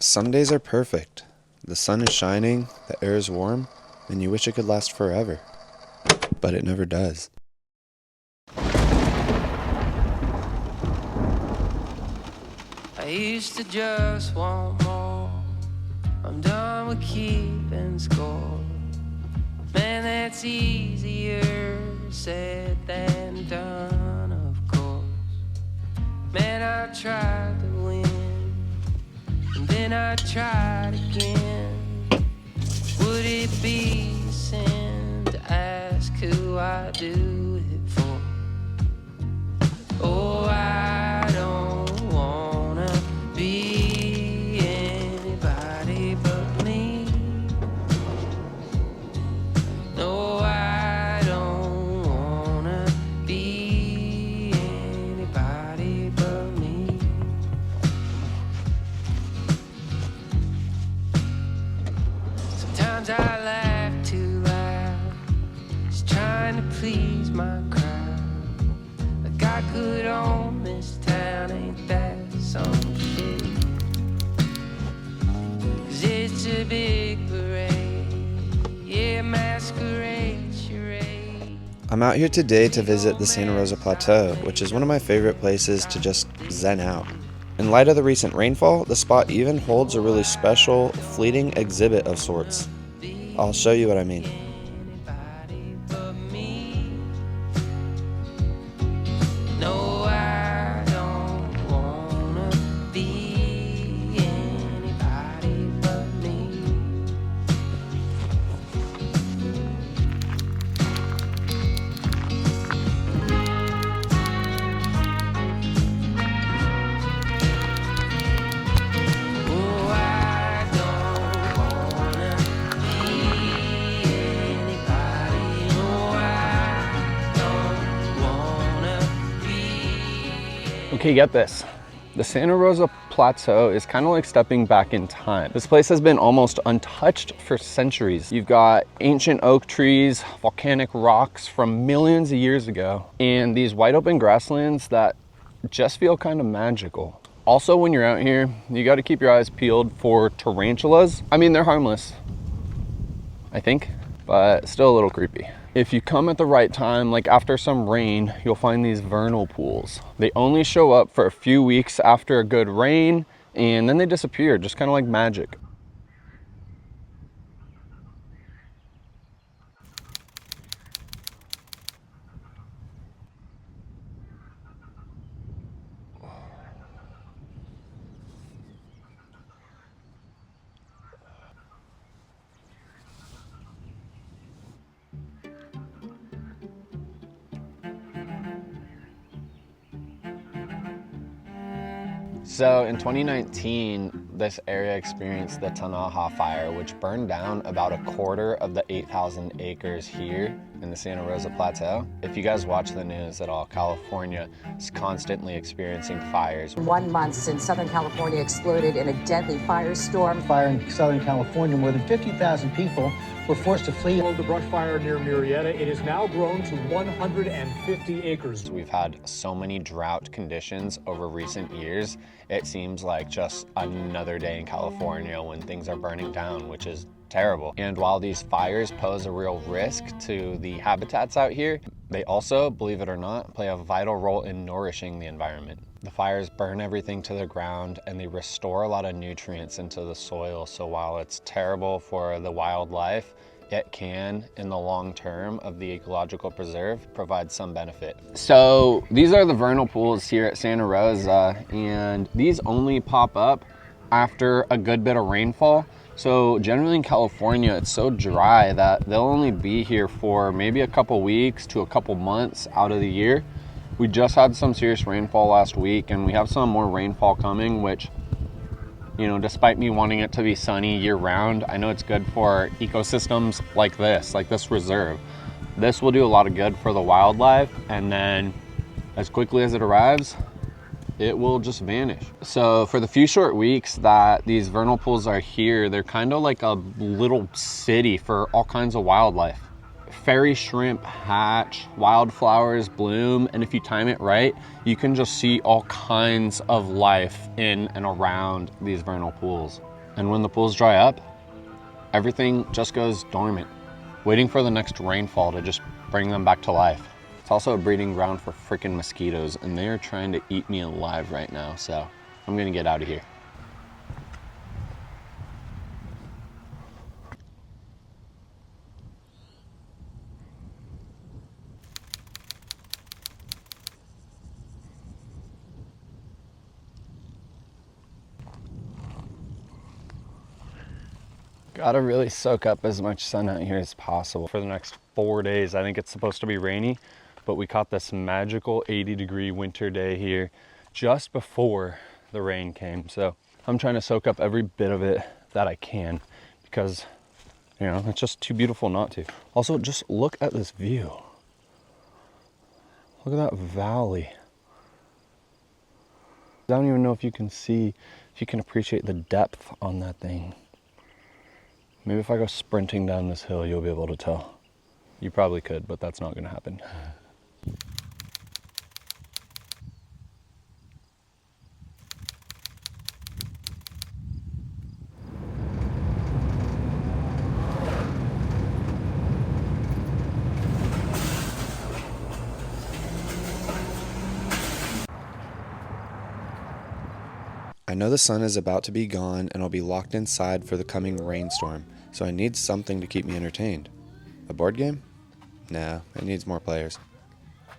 Some days are perfect. The sun is shining, the air is warm, and you wish it could last forever. But it never does. I used to just want more. I'm done with keeping score. Man, that's easier said than done, of course. Man, I tried to win, and then I tried again. Would it be a sin to ask who I do it for? Oh, I don't wanna be anybody but me. No, I don't wanna be anybody but me. Sometimes I laugh too loud, just trying to please my crowd. Like I could own this town, ain't that some shit? 'Cause it's a big parade, yeah, masquerade charade. I'm out here today to visit the Santa Rosa Plateau, which is one of my favorite places to just zen out. In light of the recent rainfall, the spot even holds a really special, fleeting exhibit of sorts. I'll show you what I mean. Anybody but me. No, I don't wanna be anybody but me. Oh, I don't wanna be anybody. No, I don't wanna be. Okay, get this. The Santa Rosa Plateau is kind of like stepping back in time. This place has been almost untouched for centuries. You've got ancient oak trees, volcanic rocks from millions of years ago, and these wide open grasslands that just feel kind of magical. Also, when you're out here, you got to keep your eyes peeled for tarantulas. I mean, they're harmless, I think, but still a little creepy. If you come at the right time, like after some rain, you'll find these vernal pools. They only show up for a few weeks after a good rain, and then they disappear, just kind of like magic. So in 2019, this area experienced the Tanaha fire, which burned down about a quarter of the 8,000 acres here in the Santa Rosa Plateau. If you guys watch the news at all, California is constantly experiencing fires. 1 month since Southern California exploded in a deadly firestorm. Fire in Southern California, more than 50,000 people were forced to flee. The brush fire near Murrieta, it has now grown to 150 acres. We've had so many drought conditions over recent years. It seems like just another day in California when things are burning down, which is terrible. And while these fires pose a real risk to the habitats out here, they also, believe it or not, play a vital role in nourishing the environment. The fires burn everything to the ground and they restore a lot of nutrients into the soil. So while it's terrible for the wildlife, it can, in the long term of the ecological preserve, provide some benefit. So these are the vernal pools here at Santa Rosa, and these only pop up after a good bit of rainfall. So generally in California, it's so dry that they'll only be here for maybe a couple weeks to a couple months out of the year. We just had some serious rainfall last week, and we have some more rainfall coming, which, you know, despite me wanting it to be sunny year round, I know it's good for ecosystems like this reserve. This will do a lot of good for the wildlife, and then as quickly as it arrives, it will just vanish. So for the few short weeks that these vernal pools are here, they're kind of like a little city for all kinds of wildlife. fairy shrimp hatch, wildflowers bloom, and if you time it right, you can just see all kinds of life in and around these vernal pools. And when the pools dry up, everything just goes dormant, waiting for the next rainfall to just bring them back to life. It's also a breeding ground for freaking mosquitoes, and they are trying to eat me alive right now, so I'm gonna get out of here. Gotta really soak up as much sun out here as possible for the next 4 days. I think it's supposed to be rainy, but we caught this magical 80-degree winter day here just before the rain came. So I'm trying to soak up every bit of it that I can because, you know, it's just too beautiful not to. Also, just look at this view. Look at that valley. I don't even know if you can see, if you can appreciate the depth on that thing. Maybe if I go sprinting down this hill, you'll be able to tell. You probably could, but that's not gonna happen. I know the sun is about to be gone and I'll be locked inside for the coming rainstorm, so I need something to keep me entertained. A board game? Nah, it needs more players.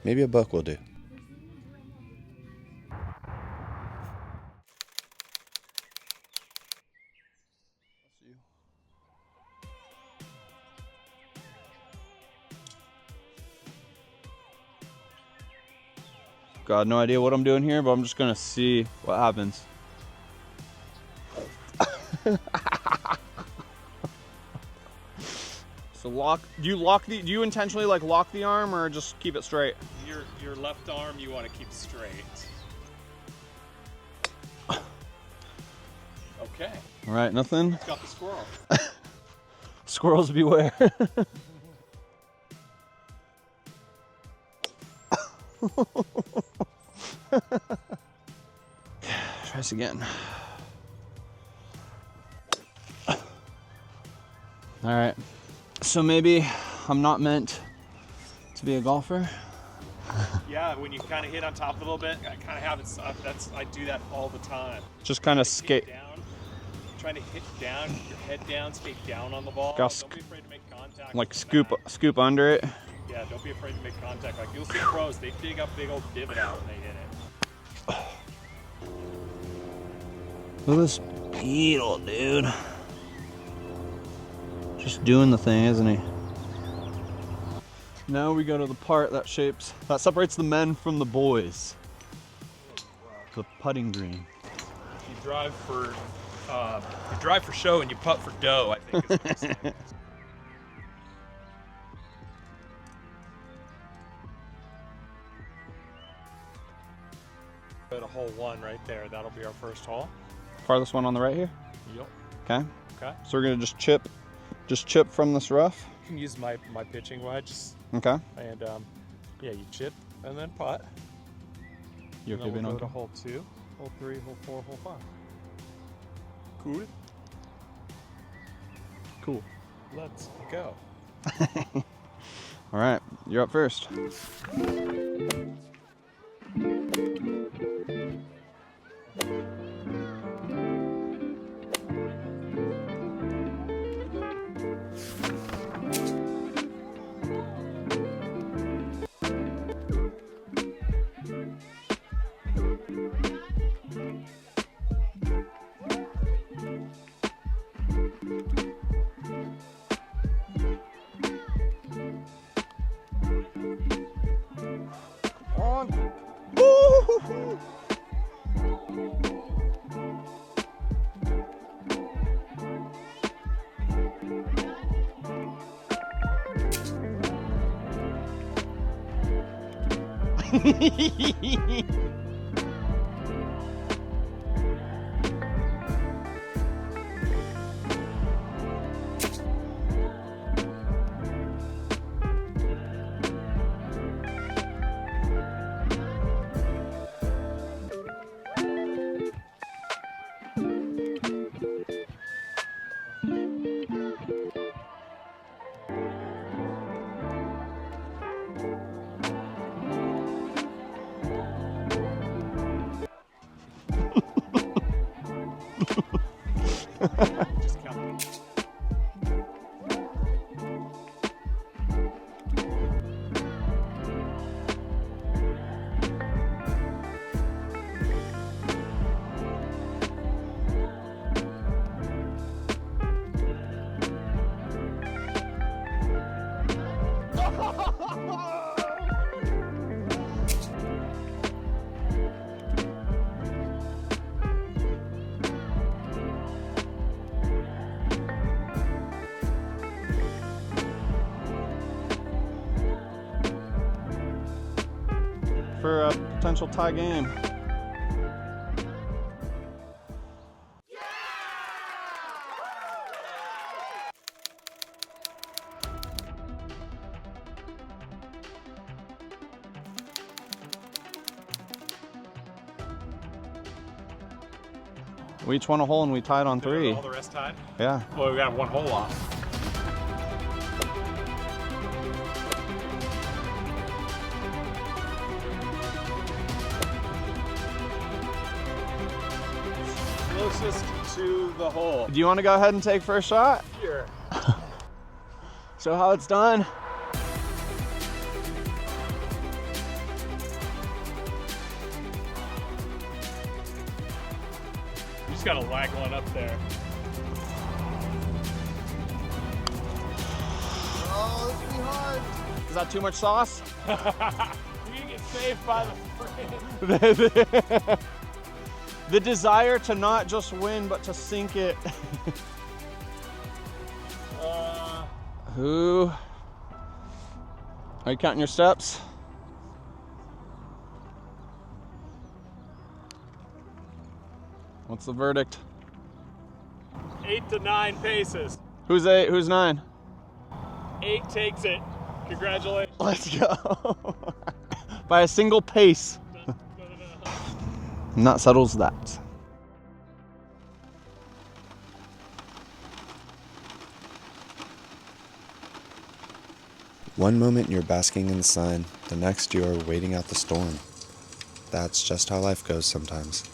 Maybe a book will do. Got no idea what I'm doing here, but I'm just gonna see what happens. So do you intentionally like lock the arm or just keep it straight? Your left arm you want to keep straight. Okay. All right, nothing. Got the squirrel. Squirrels beware. Try this again. All right, so maybe I'm not meant to be a golfer. Yeah, when you kind of hit on top a little bit, I kind of have it. I do that all the time. Just kind of skate down, trying to hit down, your head down, skate down on the ball. Don't be afraid to make contact. Like scoop under it. Yeah, don't be afraid to make contact. Like you'll see pros, they dig up big old divot out when they hit it. Look at this beetle, dude. Just doing the thing, isn't he? Now we go to the part that separates the men from the boys. The putting green. You drive for show and you putt for dough, I think is what I'm saying. At a hole 1 right there. That'll be our first hole. Farthest one on the right here? Yep. Okay. Okay. So we're gonna just chip from this rough. You can use my pitching wedge. Okay. And yeah, you chip and then putt. You okay being on? on? Go to hole 2, hole 3, hole 4, hole 5. Cool. Cool. Let's go. All right, you're up first. Just count. For a potential tie game. We each won a hole and we tied on 3. All the rest tied? Yeah. Well, we got 1 hole off. Closest to the hole. Do you want to go ahead and take first shot? Sure. Show how it's done. You just got a lag one up there. Oh, this will be hard. Is that too much sauce? You're gonna get saved by the frame. The desire to not just win, but to sink it. Who? Are you counting your steps? What's the verdict? 8 to 9 paces. Who's 8? Who's 9? 8 takes it. Congratulations. Let's go. By a single pace. And that settles that. One moment you're basking in the sun, the next you are waiting out the storm. That's just how life goes sometimes.